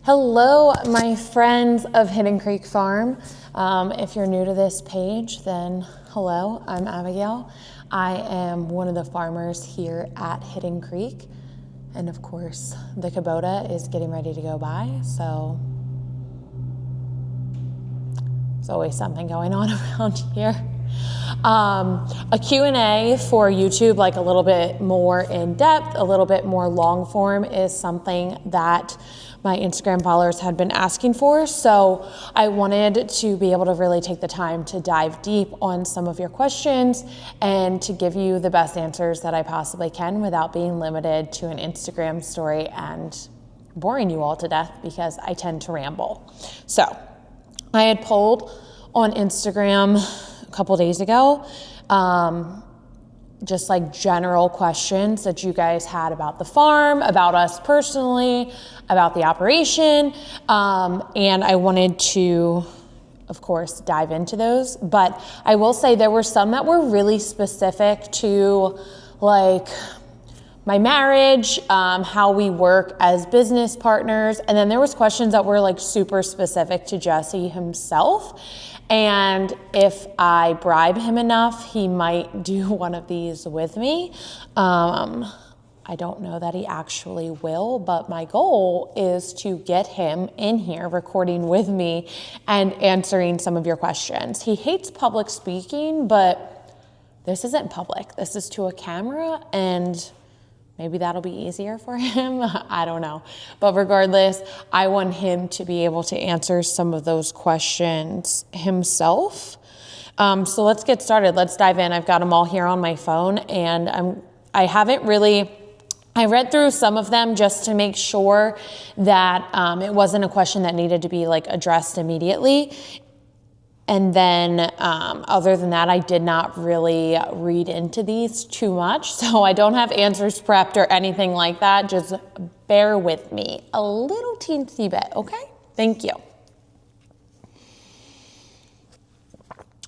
Hello, my friends of Hidden Creek Farm. If you're new to this page, then hello, I'm Abigail. I am one of the farmers here at Hidden Creek. And of course, the Kubota is getting ready to go by, so there's always something going on around here. A Q&A for YouTube, like a little bit more in depth, a little bit more long form, is something that my Instagram followers had been asking for. So I wanted to be able to really take the time to dive deep on some of your questions and to give you the best answers that I possibly can without being limited to an Instagram story and boring you all to death, because I tend to ramble. So I had polled on Instagram a couple days ago, just like general questions that you guys had about the farm, about us personally, about the operation. And I wanted to, of course, dive into those. But I will say there were some that were really specific to like my marriage, how we work as business partners. And then there was questions that were like super specific to Jesse himself. And if I bribe him enough, he might do one of these with me. I don't know that he actually will, but my goal is to get him in here recording with me and answering some of your questions. He hates public speaking, but this isn't public. This is to a camera, and maybe that'll be easier for him. I don't know. But regardless, I want him to be able to answer some of those questions himself. So let's get started. Let's dive in. I've got them all here on my phone, and I read through some of them just to make sure that it wasn't a question that needed to be like addressed immediately. And then other than that, I did not really read into these too much. So I don't have answers prepped or anything like that. Just bear with me a little teensy bit, okay? Thank you.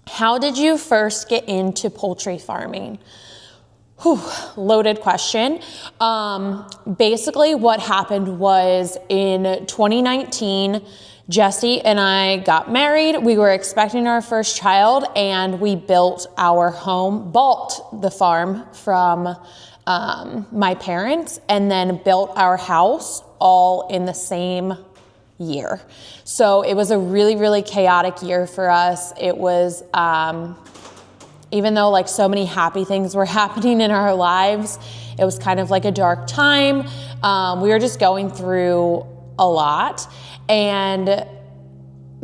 How did you first get into poultry farming? Whew, loaded question. Basically what happened was in 2019, Jesse and I got married. We were expecting our first child, and we built our home, bought the farm from my parents, and then built our house all in the same year. So it was a really, really chaotic year for us. It was, even though like so many happy things were happening in our lives, it was kind of like a dark time. We were just going through a lot. And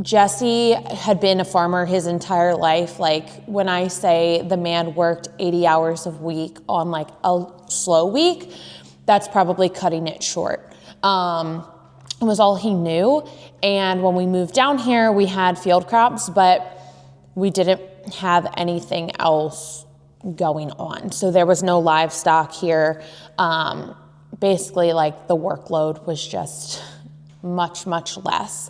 Jesse had been a farmer his entire life. Like when I say the man worked 80 hours a week on like a slow week, that's probably cutting it short. It was all he knew. And when we moved down here, we had field crops, but we didn't have anything else going on. So there was no livestock here. Basically like the workload was just much, much less.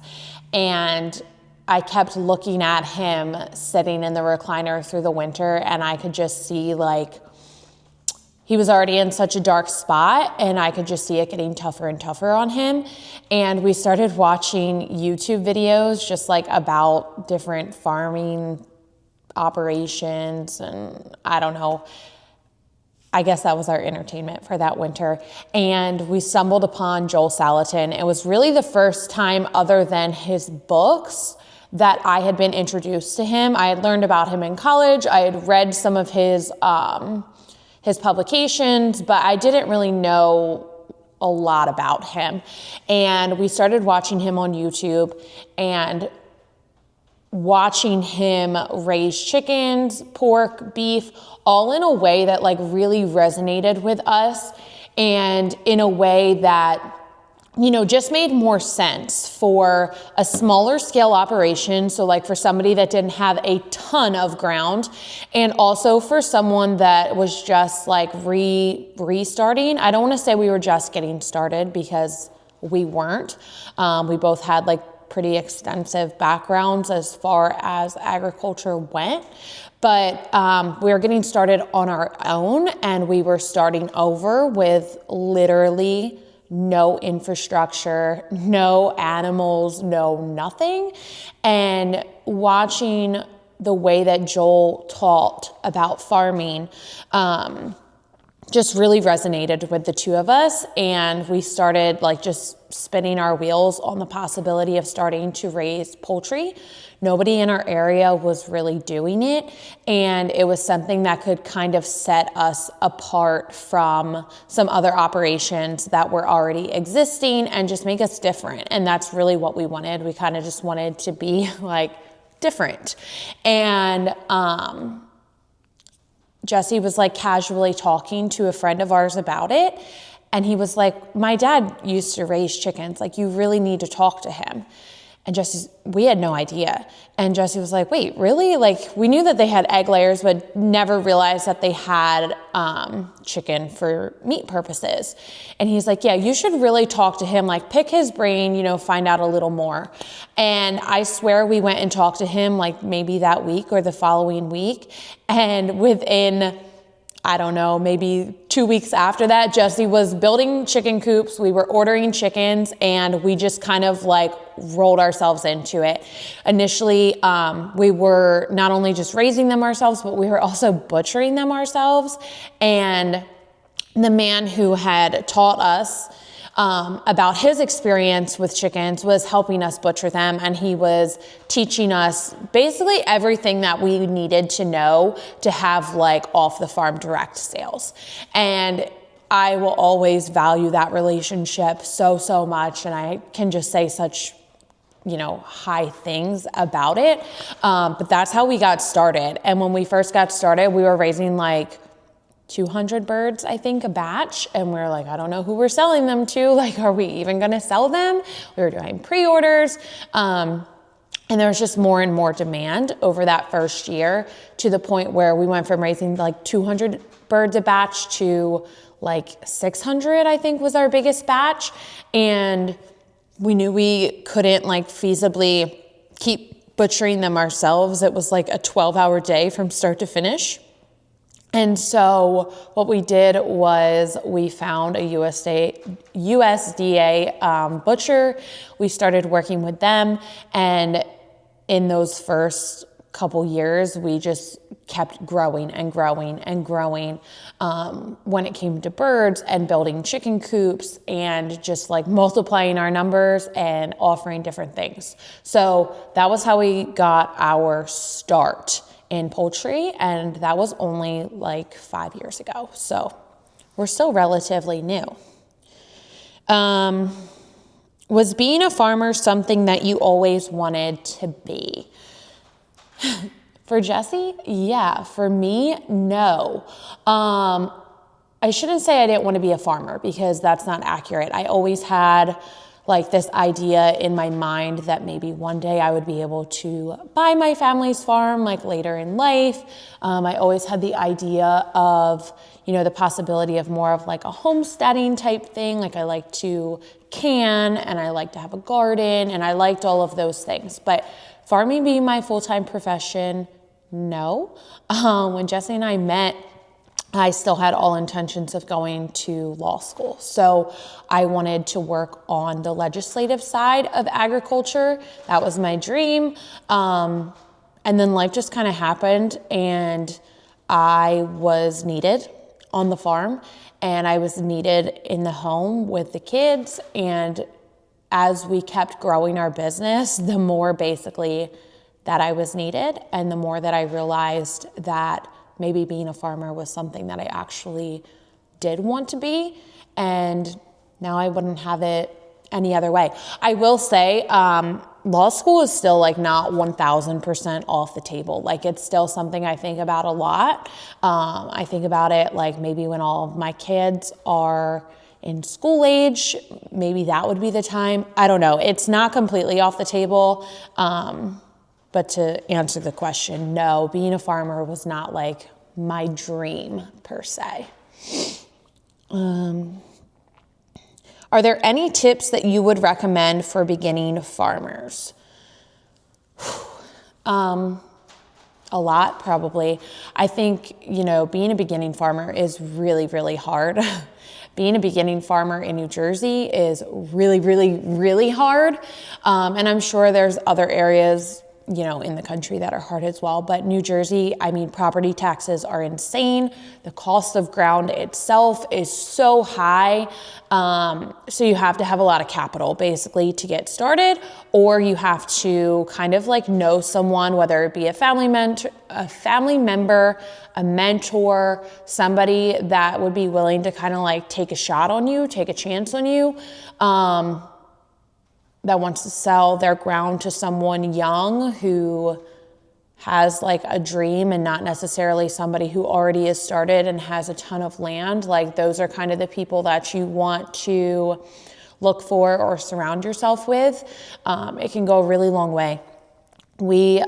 And I kept looking at him sitting in the recliner through the winter, and I could just see like he was already in such a dark spot, and I could just see it getting tougher and tougher on him. And we started watching YouTube videos just like about different farming operations, and I don't know, I guess that was our entertainment for that winter. And we stumbled upon Joel Salatin. It was really the first time, other than his books, that I had been introduced to him. I had learned about him in college. I had read some of his publications, but I didn't really know a lot about him. And we started watching him on YouTube and watching him raise chickens, pork, beef, all in a way that like really resonated with us, and in a way that, you know, just made more sense for a smaller scale operation. So like for somebody that didn't have a ton of ground, and also for someone that was just like restarting. I don't want to say we were just getting started, because we weren't. We both had like pretty extensive backgrounds as far as agriculture went, but we were getting started on our own, and we were starting over with literally no infrastructure, no animals, no nothing. And watching the way that Joel taught about farming, just really resonated with the two of us. And we started like just spinning our wheels on the possibility of starting to raise poultry. Nobody in our area was really doing it. And it was something that could kind of set us apart from some other operations that were already existing and just make us different. And that's really what we wanted. We kind of just wanted to be like different. And, Jesse was like casually talking to a friend of ours about it. And he was like, my dad used to raise chickens. Like, you really need to talk to him. And we had no idea. And Jesse was like, wait, really? Like, we knew that they had egg layers, but never realized that they had chicken for meat purposes. And he's like, yeah, you should really talk to him, like pick his brain, find out a little more. And I swear we went and talked to him like maybe that week or the following week. And within, I don't know, maybe 2 weeks after that, Jesse was building chicken coops. We were ordering chickens, and we just kind of like rolled ourselves into it. Initially, we were not only just raising them ourselves, but we were also butchering them ourselves. And the man who had taught us about his experience with chickens was helping us butcher them, and he was teaching us basically everything that we needed to know to have like off the farm direct sales. And I will always value that relationship so much, and I can just say such high things about it. But that's how we got started. And when we first got started, we were raising like 200 birds, I think, a batch. And we were like, I don't know who we're selling them to. Like, are we even going to sell them? We were doing pre-orders. And there was just more and more demand over that first year, to the point where we went from raising like 200 birds a batch to like 600, I think was our biggest batch. And we knew we couldn't like feasibly keep butchering them ourselves. It was like a 12-hour day from start to finish. And so what we did was we found a USDA butcher. We started working with them. And in those first couple years, we just kept growing and growing and growing when it came to birds and building chicken coops and just like multiplying our numbers and offering different things. So that was how we got our start in poultry, and that was only like 5 years ago. So we're still relatively new. Was being a farmer something that you always wanted to be? For Jesse, yeah. For me, no. I shouldn't say I didn't want to be a farmer, because that's not accurate. I always had like this idea in my mind that maybe one day I would be able to buy my family's farm like later in life. I always had the idea of, the possibility of more of like a homesteading type thing. Like, I like to can, and I like to have a garden, and I liked all of those things. But farming being my full-time profession, no. When Jesse and I met, I still had all intentions of going to law school. So I wanted to work on the legislative side of agriculture. That was my dream. And then life just kind of happened, and I was needed on the farm, and I was needed in the home with the kids. And as we kept growing our business, the more basically that I was needed, and the more that I realized that maybe being a farmer was something that I actually did want to be, and now I wouldn't have it any other way. I will say, law school is still like not 1000% off the table. Like, it's still something I think about a lot. I think about it like maybe when all of my kids are in school age, maybe that would be the time. I don't know. It's not completely off the table. But to answer the question, no, being a farmer was not like my dream per se. Are there any tips that you would recommend for beginning farmers? A lot, probably. I think, being a beginning farmer is really, really hard being a beginning farmer in New Jersey is really, really, really hard. And I'm sure there's other areas, you know, in the country that are hard as well. But New Jersey, I mean, property taxes are insane. The cost of ground itself is so high. So you have to have a lot of capital basically to get started, or you have to kind of like know someone, whether it be a family member, a mentor, somebody that would be willing to kind of like take a shot on you, take a chance on you. That wants to sell their ground to someone young who has like a dream and not necessarily somebody who already has started and has a ton of land. Like those are kind of the people that you want to look for or surround yourself with. It can go a really long way. We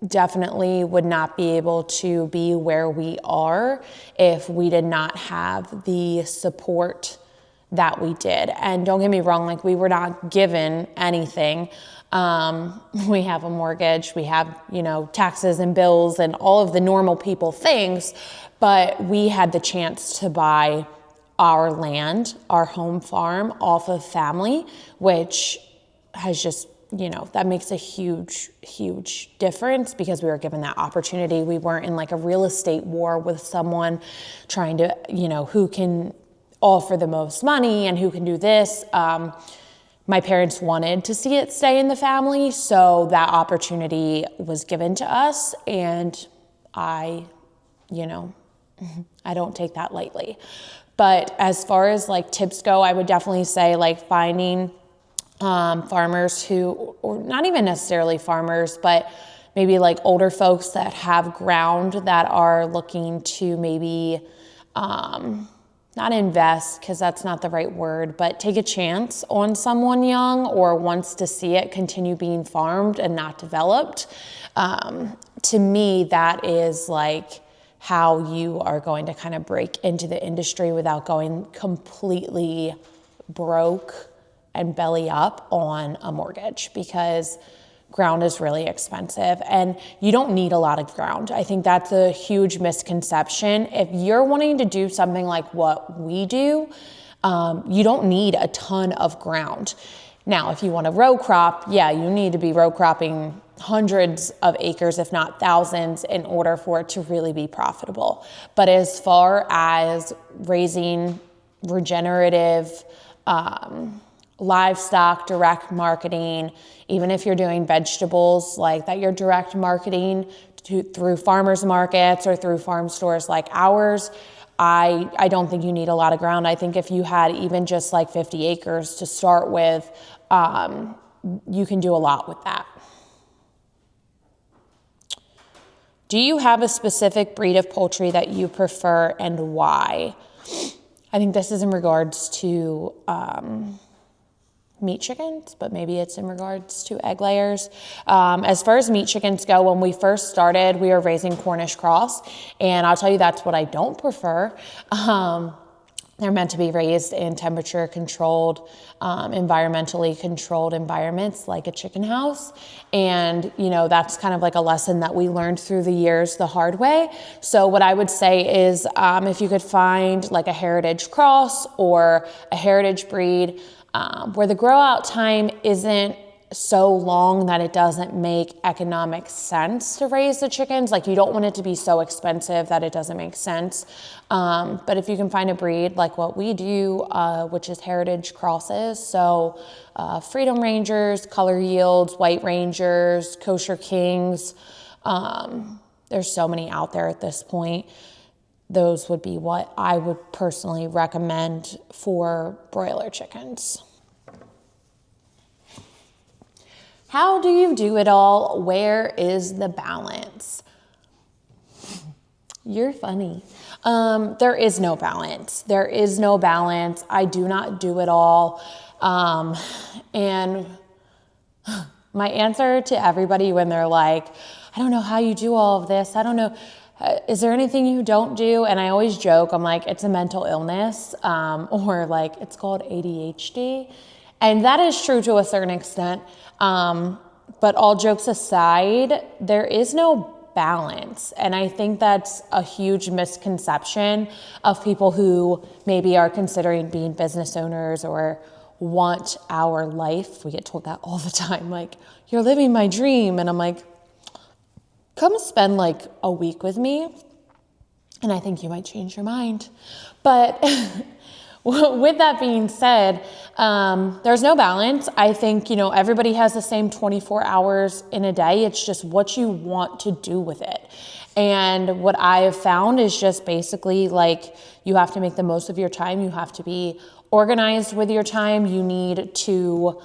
definitely would not be able to be where we are if we did not have the support that we did. And don't get me wrong, like we were not given anything. We have a mortgage, we have, you know, taxes and bills and all of the normal people things, but we had the chance to buy our land, our home farm off of family, which has just, you know, that makes a huge, huge difference because we were given that opportunity. We weren't in like a real estate war with someone trying to, you know, who can offer the most money and who can do this. My parents wanted to see it stay in the family, so that opportunity was given to us, and I don't take that lightly. But as far as like tips go, I would definitely say like finding farmers who, or not even necessarily farmers, but maybe like older folks that have ground that are looking to maybe not invest, because that's not the right word, but take a chance on someone young or wants to see it continue being farmed and not developed. To me, that is like how you are going to kind of break into the industry without going completely broke and belly up on a mortgage, because ground is really expensive and you don't need a lot of ground. I think that's a huge misconception. If you're wanting to do something like what we do, you don't need a ton of ground. Now, if you want to row crop, yeah, you need to be row cropping hundreds of acres, if not thousands, in order for it to really be profitable. But as far as raising regenerative livestock, direct marketing, even if you're doing vegetables like that, you're direct marketing through farmers markets or through farm stores like ours, I don't think you need a lot of ground. I think if you had even just like 50 acres to start with, you can do a lot with that. Do you have a specific breed of poultry that you prefer and why? I think this is in regards to meat chickens, but maybe it's in regards to egg layers. As far as meat chickens go, when we first started, we were raising Cornish cross, and I'll tell you that's what I don't prefer. They're meant to be raised in temperature controlled, environmentally controlled environments like a chicken house. And, you know, that's kind of like a lesson that we learned through the years the hard way. So what I would say is if you could find like a heritage cross or a heritage breed where the grow out time isn't so long that it doesn't make economic sense to raise the chickens. Like you don't want it to be so expensive that it doesn't make sense. But if you can find a breed like what we do, which is heritage crosses, so Freedom Rangers, Color Yields, White Rangers, Kosher Kings, there's so many out there at this point. Those would be what I would personally recommend for broiler chickens. How do you do it all? Where is the balance? You're funny. There is no balance. There is no balance. I do not do it all. And my answer to everybody when they're like, I don't know how you do all of this. I don't know. Is there anything you don't do? And I always joke, I'm like, it's a mental illness, or like it's called ADHD. And that is true to a certain extent. But all jokes aside, there is no balance. And I think that's a huge misconception of people who maybe are considering being business owners or want our life. We get told that all the time, like, you're living my dream. And I'm like, come spend like a week with me, and I think you might change your mind. But with that being said, there's no balance. I think, everybody has the same 24 hours in a day. It's just what you want to do with it. And what I have found is just basically like, you have to make the most of your time. You have to be organized with your time. You need to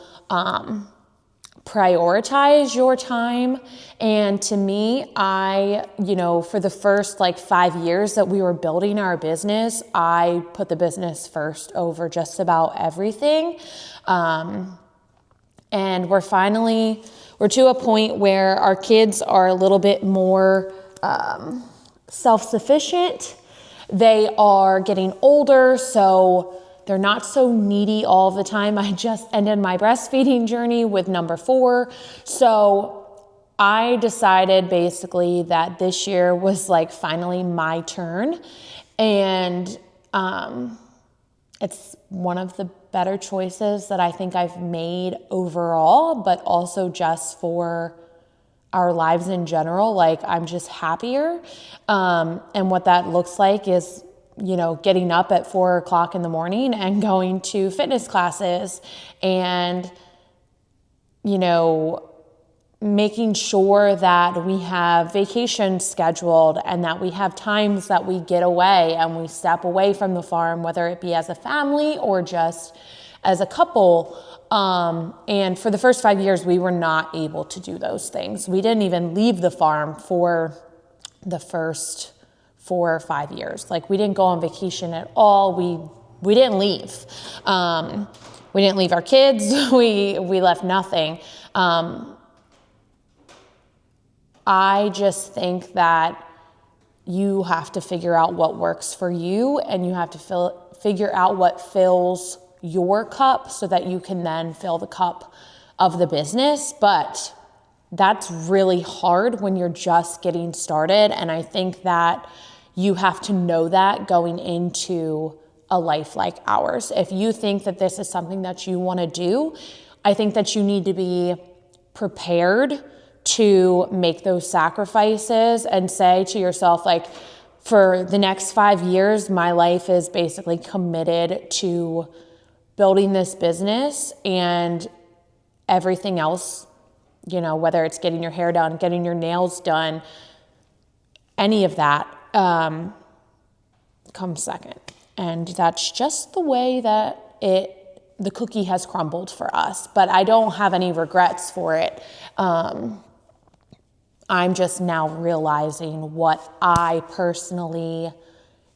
prioritize your time. And to me, for the first 5 years that we were building our business, I put the business first over just about everything. And we're to a point where our kids are a little bit more self-sufficient. They are getting older, so they're not so needy all the time. I just ended my breastfeeding journey with number 4. So I decided basically that this year was finally my turn. And it's one of the better choices that I think I've made overall, but also just for our lives in general. I'm just happier. And what that looks like is, getting up at 4 o'clock in the morning and going to fitness classes and, making sure that we have vacations scheduled and that we have times that we get away and we step away from the farm, whether it be as a family or just as a couple. And for the first 5 years, we were not able to do those things. We didn't even leave the farm for the first 4 or 5 years. We didn't go on vacation at all. We didn't leave. We didn't leave our kids. We left nothing. I just think that you have to figure out what works for you, and you have to figure out what fills your cup so that you can then fill the cup of the business. But that's really hard when you're just getting started. And I think that you have to know that going into a life like ours. If you think that this is something that you want to do, I think that you need to be prepared to make those sacrifices and say to yourself, for the next 5 years, my life is basically committed to building this business, and everything else, whether it's getting your hair done, getting your nails done, any of that comes second. And that's just the way that the cookie has crumbled for us. But I don't have any regrets for it. I'm just now realizing what I personally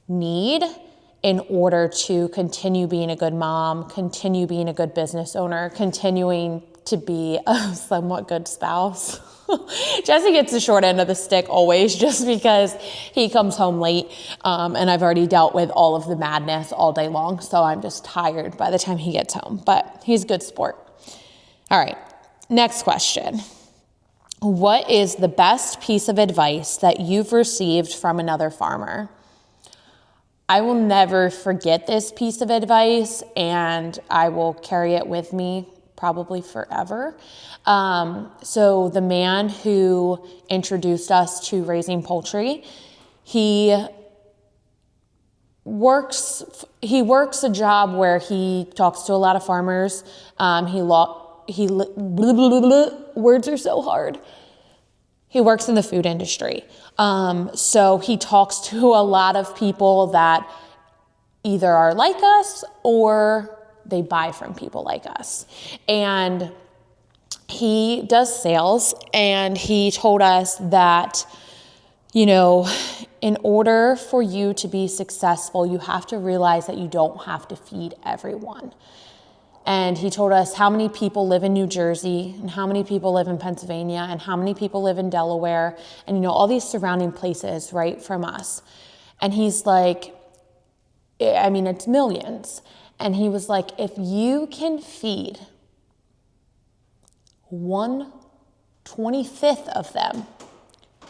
need in order to continue being a good mom, continue being a good business owner, continuing to be a somewhat good spouse. Jesse gets the short end of the stick always, just because he comes home late, and I've already dealt with all of the madness all day long, so I'm just tired by the time he gets home, but he's a good sport. All right, next question. What is the best piece of advice that you've received from another farmer? I will never forget this piece of advice, and I will carry it with me probably forever. So the man who introduced us to raising poultry, he works a job where he talks to a lot of farmers. Words are so hard. He works in the food industry. So he talks to a lot of people that either are like us or they buy from people like us. And he does sales, and he told us that, in order for you to be successful, you have to realize that you don't have to feed everyone. And he told us how many people live in New Jersey, and how many people live in Pennsylvania, and how many people live in Delaware, and all these surrounding places right from us. And he's like, it's millions. And he was like, if you can feed 1/25 of them,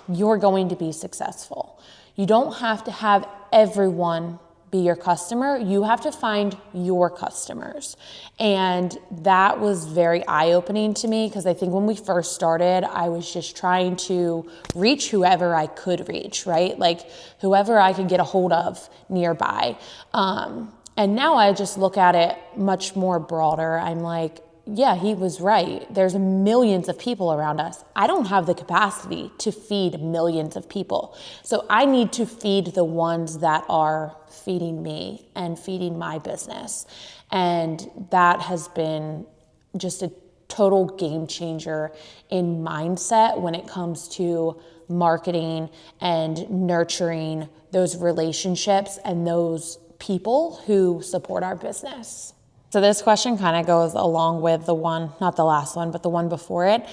you're going to be successful. You don't have to have everyone be your customer. You have to find your customers. And that was very eye-opening to me, because I think when we first started, I was just trying to reach whoever I could reach, right? Like whoever I could get a hold of nearby. And now I just look at it much more broader. I'm like, yeah, he was right. There's millions of people around us. I don't have the capacity to feed millions of people. So I need to feed the ones that are feeding me and feeding my business. And that has been just a total game changer in mindset when it comes to marketing and nurturing those relationships and those people who support our business. So this question kind of goes along with the one, not the last one, but the one before it.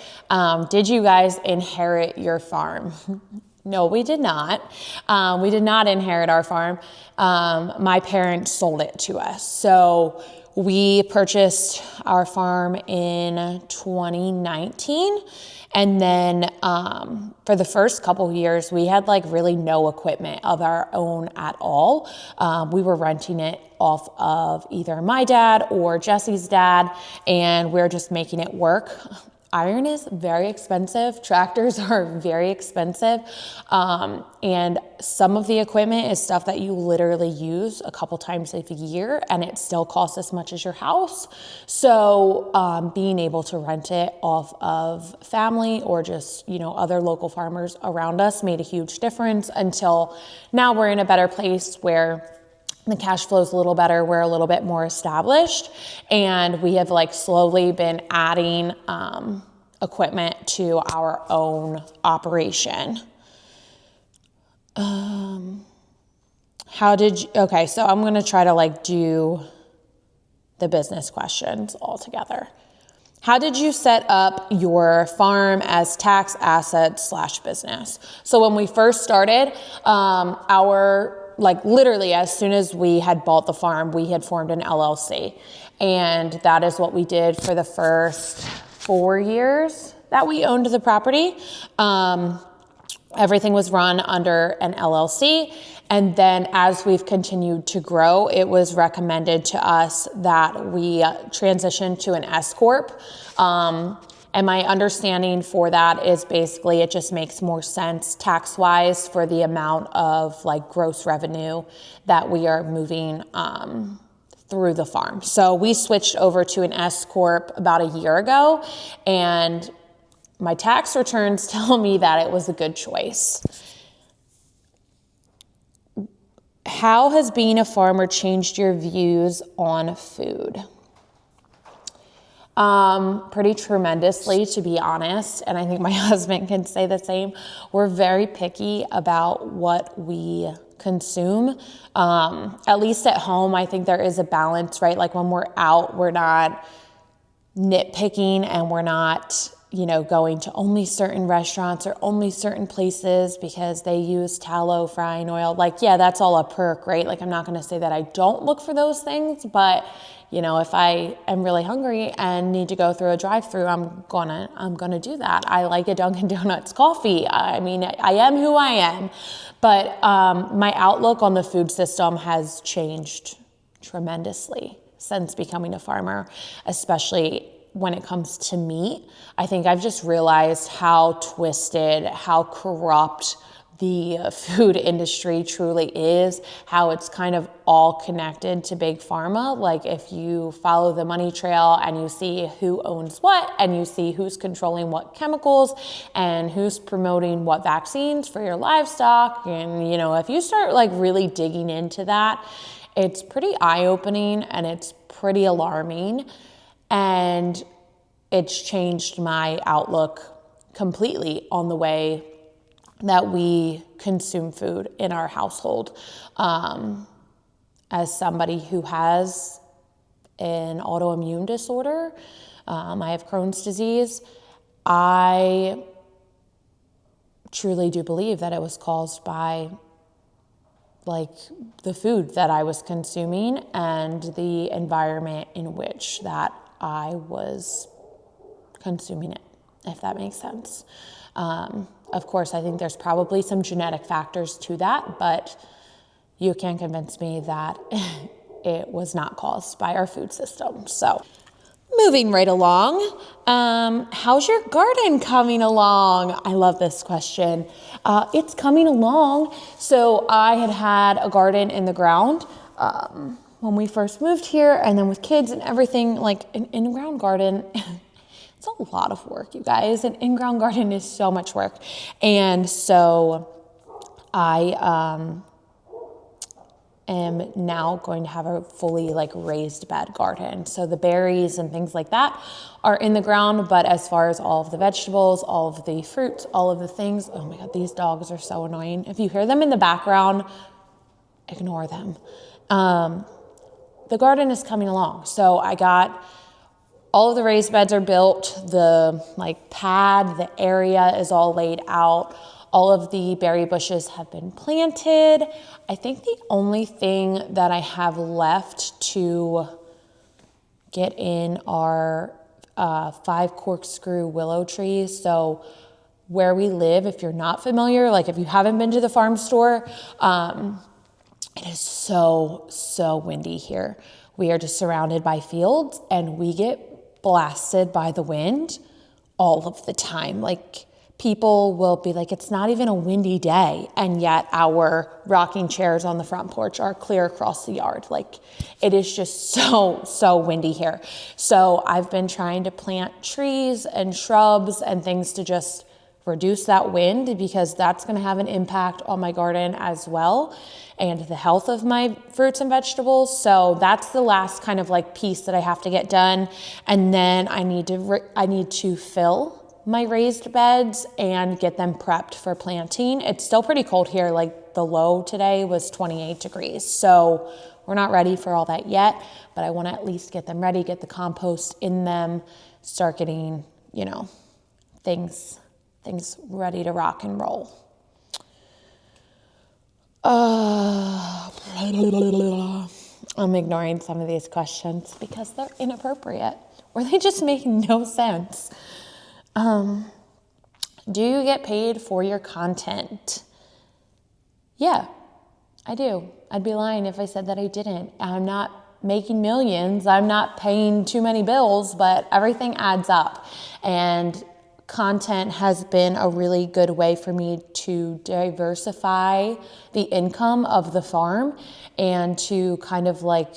Did you guys inherit your farm? No, we did not. We did not inherit our farm. My parents sold it to us. So we purchased our farm in 2019. And then for the first couple years, we had like really no equipment of our own at all. We were renting it off of either my dad or Jesse's dad, and we're just making it work. Iron is very expensive. Tractors are very expensive. And some of the equipment is stuff that you literally use a couple times a year, and it still costs as much as your house. So being able to rent it off of family or just, other local farmers around us made a huge difference, until now we're in a better place where the cash flow is a little better. We're a little bit more established, and we have slowly been adding equipment to our own operation. Okay, so I'm going to try to do the business questions all together. How did you set up your farm as tax assets / business? So when we first started, literally as soon as we had bought the farm, we had formed an LLC. And that is what we did for the first 4 years that we owned the property. Everything was run under an LLC. And then as we've continued to grow, it was recommended to us that we transition to an S Corp. And my understanding for that is basically it just makes more sense tax-wise for the amount of gross revenue that we are moving through the farm. So we switched over to an S Corp about a year ago, and my tax returns tell me that it was a good choice. How has being a farmer changed your views on food? Pretty tremendously, to be honest. And I think my husband can say the same. We're very picky about what we consume. At least at home, I think there is a balance, right? When we're out, we're not nitpicking, and we're not, going to only certain restaurants or only certain places because they use tallow frying oil. Yeah, that's all a perk, right? I'm not going to say that I don't look for those things, but if I am really hungry and need to go through a drive-through, I'm gonna do that. I like a Dunkin' Donuts coffee. I mean, I am who I am, but my outlook on the food system has changed tremendously since becoming a farmer, especially when it comes to meat. I think I've just realized how twisted, how corrupt the food industry truly is, how it's kind of all connected to big pharma. If you follow the money trail and you see who owns what, and you see who's controlling what chemicals and who's promoting what vaccines for your livestock, and if you start really digging into that, it's pretty eye-opening and it's pretty alarming. And it's changed my outlook completely on the way that we consume food in our household. As somebody who has an autoimmune disorder, I have Crohn's disease, I truly do believe that it was caused by the food that I was consuming and the environment in which that I was consuming it, if that makes sense. Of course, I think there's probably some genetic factors to that, but you can't convince me that it was not caused by our food system. So moving right along, how's your garden coming along? I love this question. It's coming along. So I had a garden in the ground when we first moved here, and then with kids and everything, like an in-ground garden, it's a lot of work, you guys. An in-ground garden is so much work. And so I am now going to have a fully like raised bed garden. So the berries and things like that are in the ground, but as far as all of the vegetables, all of the fruits, all of the things, oh my God, these dogs are so annoying. If you hear them in the background, ignore them. The garden is coming along. So I got all of the raised beds are built, the like pad, the area is all laid out. All of the berry bushes have been planted. I think the only thing that I have left to get in are 5 corkscrew willow trees. So where we live, if you're not familiar, like if you haven't been to the farm store, it is so windy here. We are just surrounded by fields and we get blasted by the wind all of the time. Like people will be like, it's not even a windy day. And yet our rocking chairs on the front porch are clear across the yard. Like it is just so windy here. So I've been trying to plant trees and shrubs and things to just reduce that wind, because that's going to have an impact on my garden as well and the health of my fruits and vegetables. So that's the last kind of like piece that I have to get done. And then I need to fill my raised beds and get them prepped for planting. It's still pretty cold here. Like the low today was 28 degrees. So we're not ready for all that yet, but I want to at least get them ready, get the compost in them, start getting, things ready to rock and roll. I'm ignoring some of these questions because they're inappropriate or they just make no sense. Do you get paid for your content? Yeah, I do. I'd be lying if I said that I didn't. I'm not making millions. I'm not paying too many bills, but everything adds up. And content has been a really good way for me to diversify the income of the farm and to kind of like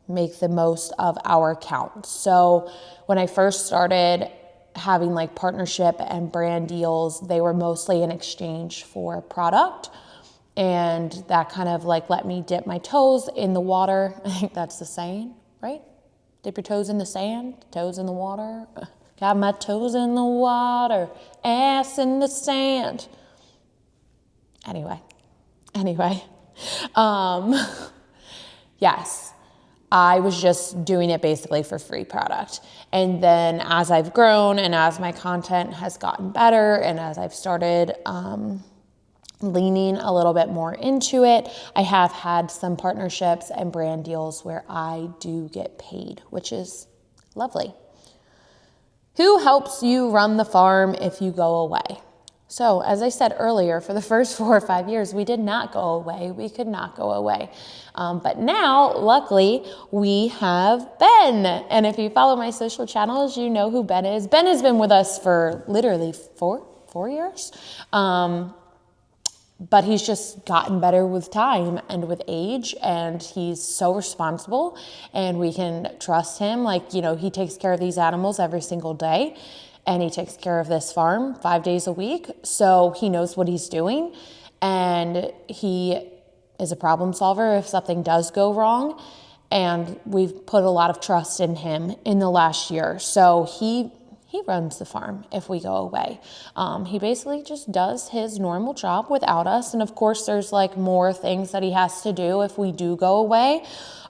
make the most of our account. So when I first started having like partnership and brand deals, they were mostly in exchange for product. And that kind of like let me dip my toes in the water. I think that's the saying, right? Dip your toes in the sand, toes in the water. Got my toes in the water, ass in the sand. Anyway. Yes, I was just doing it basically for free product. And then as I've grown and as my content has gotten better and as I've started leaning a little bit more into it, I have had some partnerships and brand deals where I do get paid, which is lovely. Who helps you run the farm if you go away? So as I said earlier, for the first 4 or 5 years, we did not go away. We could not go away. But now, luckily, we have Ben. And if you follow my social channels, you know who Ben is. Ben has been with us for literally four years. But he's just gotten better with time and with age, and he's so responsible, and we can trust him. Like, he takes care of these animals every single day, and he takes care of this farm 5 days a week. So he knows what he's doing, and he is a problem solver if something does go wrong. And we've put a lot of trust in him in the last year. So he runs the farm if we go away. He basically just does his normal job without us. And of course, there's like more things that he has to do if we do go away.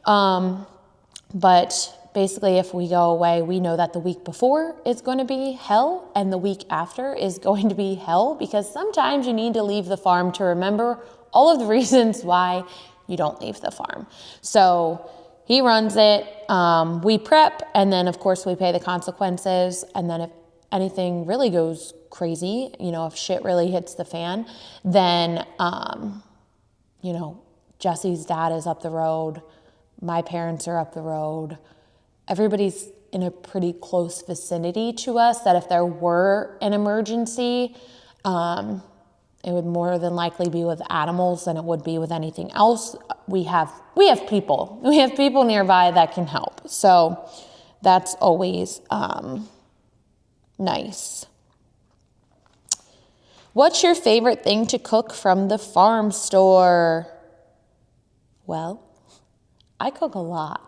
But basically, if we go away, we know that the week before is going to be hell and the week after is going to be hell, because sometimes you need to leave the farm to remember all of the reasons why you don't leave the farm. So he runs it, we prep, and then of course we pay the consequences. And then if anything really goes crazy, if shit really hits the fan, then, Jesse's dad is up the road. My parents are up the road. Everybody's in a pretty close vicinity to us that if there were an emergency, it would more than likely be with animals than it would be with anything else. We have people. We have people nearby that can help. So that's always nice. What's your favorite thing to cook from the farm store? Well, I cook a lot.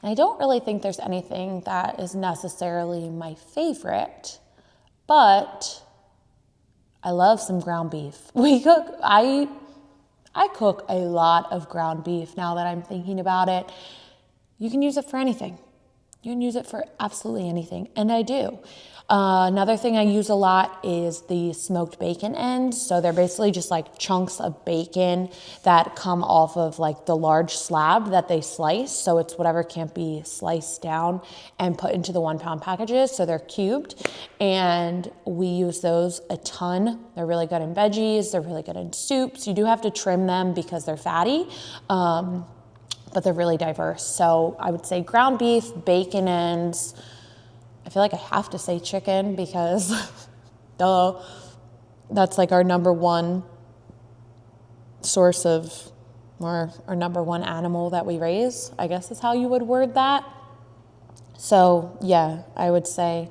And I don't really think there's anything that is necessarily my favorite, but I love some ground beef. I cook a lot of ground beef now that I'm thinking about it. You can use it for anything. You can use it for absolutely anything, and I do. Another thing I use a lot is the smoked bacon ends. So they're basically just like chunks of bacon that come off of like the large slab that they slice. So it's whatever can't be sliced down and put into the 1 pound packages. So they're cubed, and we use those a ton. They're really good in veggies. They're really good in soups. You do have to trim them because they're fatty. But they're really diverse. So I would say ground beef, bacon ends. I feel like I have to say chicken because duh, that's like our number one source of, or our number one animal that we raise, I guess is how you would word that. So yeah, I would say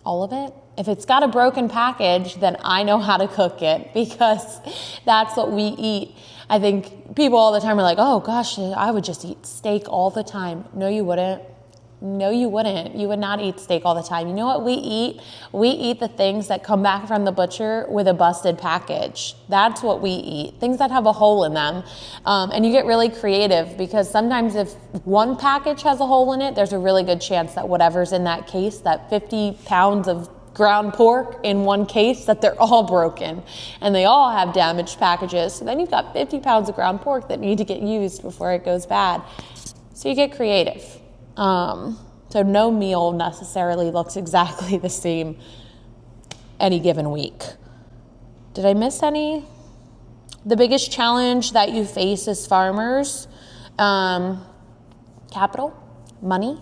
all of it. If it's got a broken package, then I know how to cook it because that's what we eat. I think people all the time are like, oh gosh, I would just eat steak all the time. No, you wouldn't. No, you wouldn't. You would not eat steak all the time. You know what we eat? We eat the things that come back from the butcher with a busted package. That's what we eat. Things that have a hole in them. And you get really creative because sometimes if one package has a hole in it, there's a really good chance that whatever's in that case, that 50 pounds of ground pork in one case, that they're all broken and they all have damaged packages. So then you've got 50 pounds of ground pork that need to get used before it goes bad. So you get creative. So no meal necessarily looks exactly the same any given week. Did I miss any? The biggest challenge that you face as farmers, capital, money.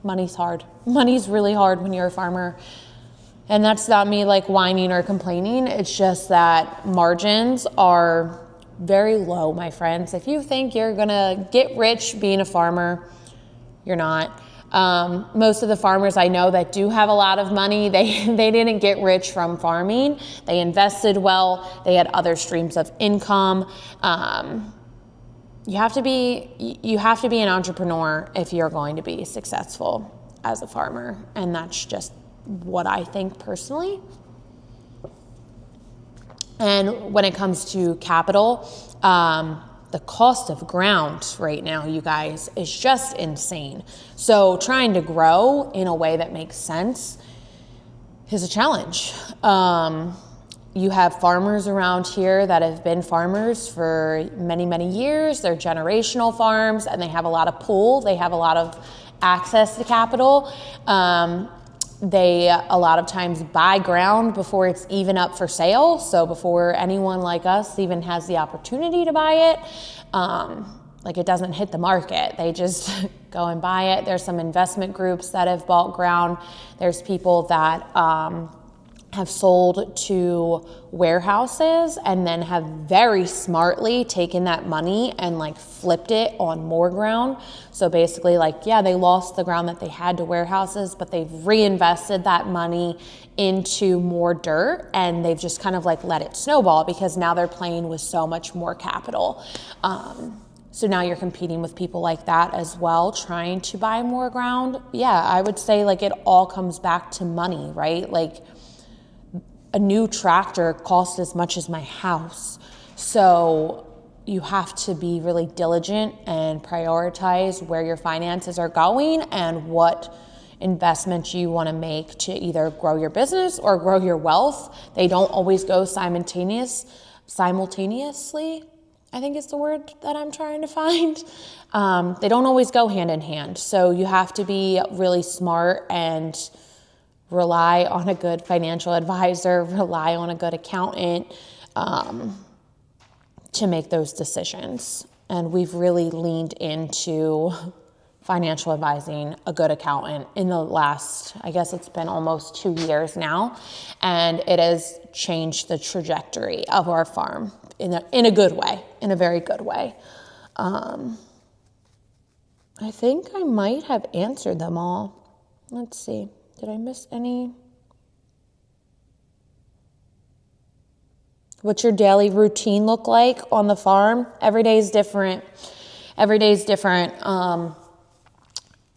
Money's hard. Money's really hard when you're a farmer. And that's not me like whining or complaining. It's just that margins are very low, my friends. If you think you're gonna get rich being a farmer, you're not. Most of the farmers I know that do have a lot of money, they didn't get rich from farming. They invested well. They had other streams of income. You have to be an entrepreneur if you're going to be successful as a farmer. And that's just what I think personally. And when it comes to capital, the cost of ground right now, you guys, is just insane. So trying to grow in a way that makes sense is a challenge. You have farmers around here that have been farmers for many, many years. They're generational farms and they have a lot of pull. They have a lot of access to capital. They a lot of times buy ground before it's even up for sale. So before anyone like us even has the opportunity to buy it, like it doesn't hit the market. They just go and buy it. There's some investment groups that have bought ground. There's people that have sold to warehouses and then have very smartly taken that money and like flipped it on more ground. So basically they lost the ground that they had to warehouses, but they've reinvested that money into more dirt and they've just kind of like let it snowball because now they're playing with so much more capital. So now you're competing with people like that as well, trying to buy more ground. Yeah, I would say like it all comes back to money, right? Like a new tractor costs as much as my house. So you have to be really diligent and prioritize where your finances are going and what investments you want to make to either grow your business or grow your wealth. They don't always go simultaneously, I think is the word that I'm trying to find. They don't always go hand in hand. So you have to be really smart and rely on a good financial advisor, rely on a good accountant to make those decisions. And we've really leaned into financial advising, a good accountant in the last, I guess it's been almost 2 years now, and it has changed the trajectory of our farm in a good way, in a very good way. I think I might have answered them all. Let's see, did I miss any? What's your daily routine look like on the farm? Every day is different. Every day is different.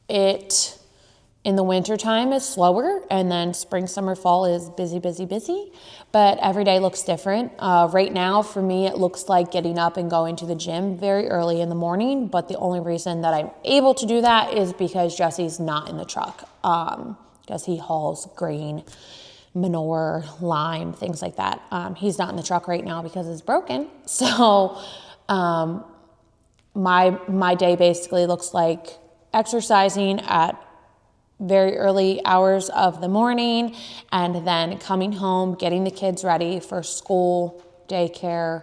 It, in the wintertime, is slower, and then spring, summer, fall is busy, busy, busy, but every day looks different. Right now, for me, it looks like getting up and going to the gym very early in the morning, but the only reason that I'm able to do that is because Jesse's not in the truck, because he hauls grain, manure, lime, things like that. He's not in the truck right now because it's broken, so my day basically looks like exercising at very early hours of the morning, and then coming home, getting the kids ready for school, daycare,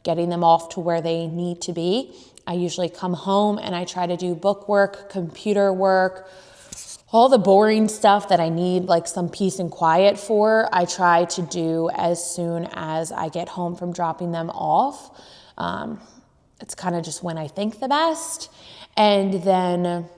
getting them off to where they need to be. I usually come home and I try to do book work, computer work, all the boring stuff that I need like some peace and quiet for, I try to do as soon as I get home from dropping them off. It's kind of just when I think the best. And then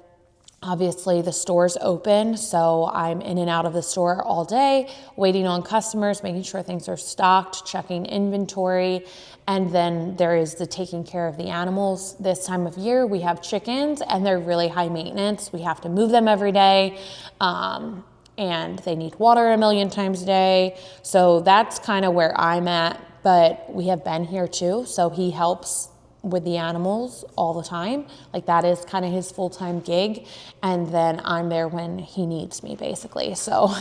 obviously the store's open, so I'm in and out of the store all day, waiting on customers, making sure things are stocked, checking inventory, and then there is the taking care of the animals. This time of year, we have chickens, and they're really high maintenance. We have to move them every day, and they need water a million times a day, so that's kind of where I'm at, but we have Ben here too, so he helps with the animals all the time. Like that is kind of his full-time gig. And then I'm there when he needs me basically. So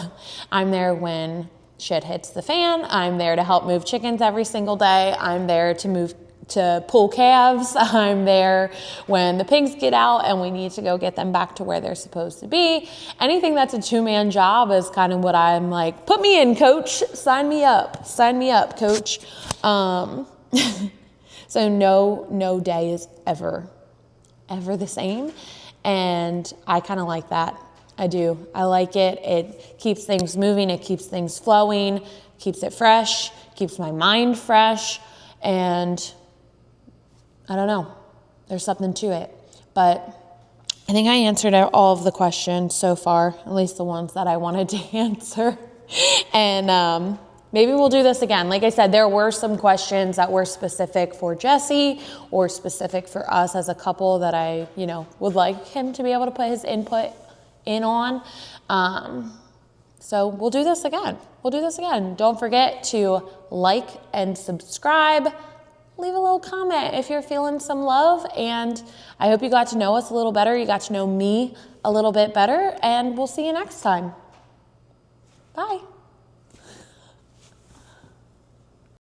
I'm there when shit hits the fan. I'm there to help move chickens every single day. I'm there to pull calves. I'm there when the pigs get out and we need to go get them back to where they're supposed to be. Anything that's a two-man job is kind of what I'm like, put me in, coach, sign me up, coach. So no day is ever the same. And I kind of like that. I do. I like it. It keeps things moving. It keeps things flowing, keeps it fresh, keeps my mind fresh. And I don't know, there's something to it. But I think I answered all of the questions so far, at least the ones that I wanted to answer. And, maybe we'll do this again. Like I said, there were some questions that were specific for Jesse or specific for us as a couple that I, would like him to be able to put his input in on. So we'll do this again. Don't forget to like and subscribe. Leave a little comment if you're feeling some love. And I hope you got to know us a little better. You got to know me a little bit better. And we'll see you next time. Bye.